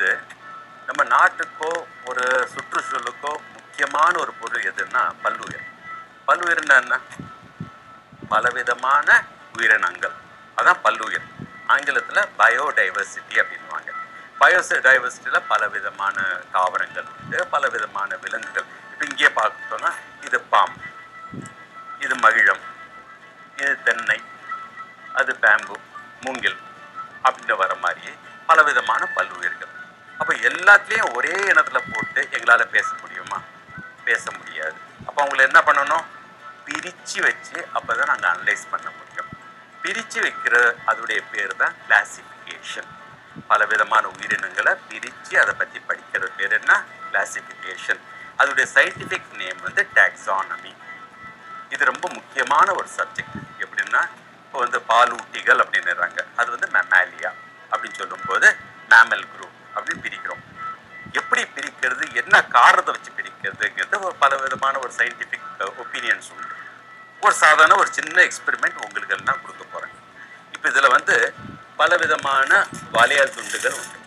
வந்து நம்ம நாட்டுக்கோ ஒரு சுற்றுச்சூழலுக்கோ முக்கியமான ஒரு பொருள் எதுன்னா பல்லுயிர். பல்லுயிர்னா என்ன? பலவிதமான உயிரினங்கள், அதான் பல்லுயிர். ஆங்கிலத்தில் பயோடைவர்சிட்டி அப்படின்வாங்க. பயோடைவர்சிட்டியில் பலவிதமான தாவரங்கள் உண்டு, பலவிதமான விலங்குகள். இப்போ இங்கே பார்த்தோம்னா இது பாம்பு, இது மகிழம், இது தென்னை, அது பேம்பு, மூங்கில் அப்படின்னு வர மாதிரி பலவிதமான பல்லுயிர்கள். அப்போ எல்லாத்துலேயும் ஒரே இனத்தில் போட்டு எங்களால் பேச முடியுமா? பேச முடியாது. அப்போ அவங்களை என்ன பண்ணணும்? பிரித்து வச்சு அப்போ தான் நாங்கள் அனலைஸ் பண்ண முடியும். பிரித்து வைக்கிற அதோடைய பேர் தான் கிளாசிஃபிகேஷன். பலவிதமான உயிரினங்களை பிரித்து அதை பற்றி படிக்கிற பேர் என்ன? கிளாசிஃபிகேஷன். அதோடைய சயின்டிஃபிக் நேம் வந்து டாக்ஸானமி. இது ரொம்ப முக்கியமான ஒரு சப்ஜெக்ட். எப்படின்னா இப்போ வந்து பாலூட்டிகள் அப்படின்னுறாங்க, அது வந்து மெமாலியா அப்படின்னு சொல்லும்போது மேமல் குரூப் அப்படின்னு பிரிக்கிறோம். எப்படி பிரிக்கிறது, என்ன காரணத்தை வச்சு பிரிக்கிறதுங்கிறது ஒரு பல விதமான ஒரு சயின்டிஃபிக் ஒப்பீனியன்ஸ் உண்டு. ஒரு சாதாரண ஒரு சின்ன எக்ஸ்பெரிமெண்ட் உங்களுக்கு எல்லாம் கொடுக்க போகிறேன். இப்போ இதில் வந்து பலவிதமான வளையல் துண்டுகள் உண்டு.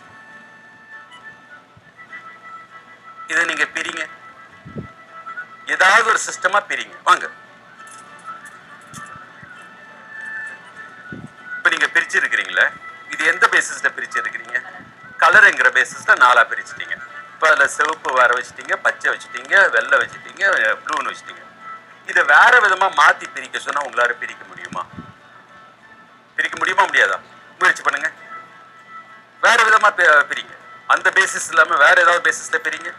இதை நீங்கள் பிரிங்க, ஏதாவது ஒரு சிஸ்டமாக பிரிங்க. வாங்க, இப்போ நீங்கள் பிரிச்சிருக்கிறீங்களே, இது எந்த பேசிஸில் பிரிச்சிருக்கிறீங்க? கலருங்கிற பேசிஸில் 4ஆக பிரிச்சுட்டீங்க. இப்போ அதில் சிவப்பு வேற வச்சுட்டீங்க, பச்சை வச்சுட்டீங்க, வெள்ளை வச்சுட்டீங்க, ப்ளூன்னு வச்சுட்டீங்க. இதை வேற விதமாக மாற்றி பிரிக்க சொன்னால் உங்களால் பிரிக்க முடியுமா? பிரிக்க முடியுமா முடியாதா? முயற்சி பண்ணுங்க. வேற விதமாக பிரிங்க. அந்த பேசிஸ் இல்லாமல் வேற ஏதாவது பேசிஸில் பிரிங்க.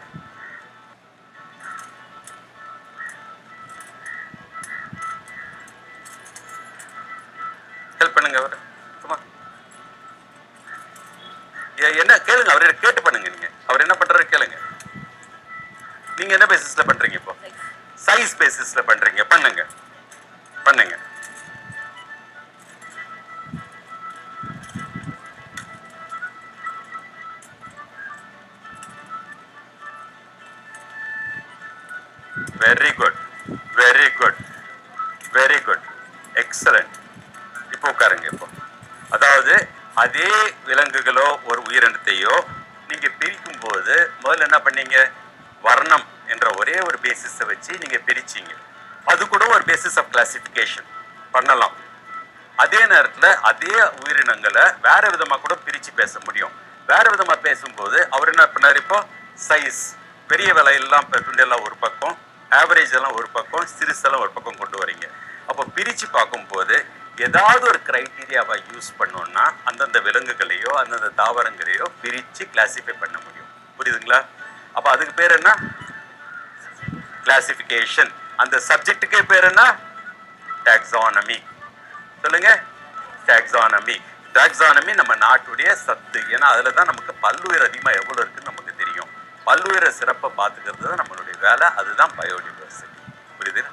ஹெல்ப் பண்ணுங்க அவர். என்ன கேளுங்க, அவரை கேட்டு பண்ணுங்க. நீங்க அவர் என்ன பண்றாரு கேளுங்க. நீங்க என்ன பேசிஸ்ல பண்றீங்க? இப்போ சைஸ் பேசிஸ்ல பண்றீங்க. பண்ணுங்க பண்ணுங்க. Very good, very good, very good, excellent. இப்போ உட்காருங்க. இப்போ அதாவது அதே விலங்குகளோ ஒரு உயிரினத்தையோ நீங்க பிரிக்கும் போது முதல்ல என்ன பண்ணீங்க? வர்ணம் என்ற ஒரே ஒரு பேசிஸை வச்சு நீங்க பிரிச்சீங்க. அது கூட ஒரு பேசிஸ் ஆஃப் கிளாசிஃபிகேஷன் பண்ணலாம். அதே நேரத்தில் அதே உயிரினங்களை வேற விதமாக கூட பிரித்து பேச முடியும். வேற விதமாக பேசும்போது அவர் என்ன பண்ணார்? இப்போ சைஸ், பெரிய விலையெல்லாம் துண்டெல்லாம் ஒரு பக்கம், ஆவரேஜ் எல்லாம் ஒரு பக்கம், சிறுசெல்லாம் ஒரு பக்கம் கொண்டு வரீங்க. அப்போ பிரித்து பார்க்கும்போது ஏதாவது ஒரு கிரைட்டீரியாவை யூஸ் பண்ணோம்னா அந்தந்த விலங்குகளையோ அந்தந்த தாவரங்களையோ பிரித்து கிளாசிஃபை பண்ண முடியும். புரியுதுங்களா? அப்போ அதுக்கு பேர் என்ன? கிளாசிஃபிகேஷன். அந்த சப்ஜெக்டுக்கே பேர் என்ன? டாக்ஸானமி. சொல்லுங்க, டாக்ஸானமி. டாக்ஸானமி நம்ம நாட்டுடைய சத்து. ஏன்னா அதுல தான் நமக்கு பல்லுயிர் அதிகமாக எவ்வளோ இருக்குன்னு நமக்கு தெரியும். பல்லுயிரை சிறப்பை பார்த்துக்கிறது தான் நம்மளுடைய வேலை. அதுதான் பயோடைவர்சிட்டி. புரியுது?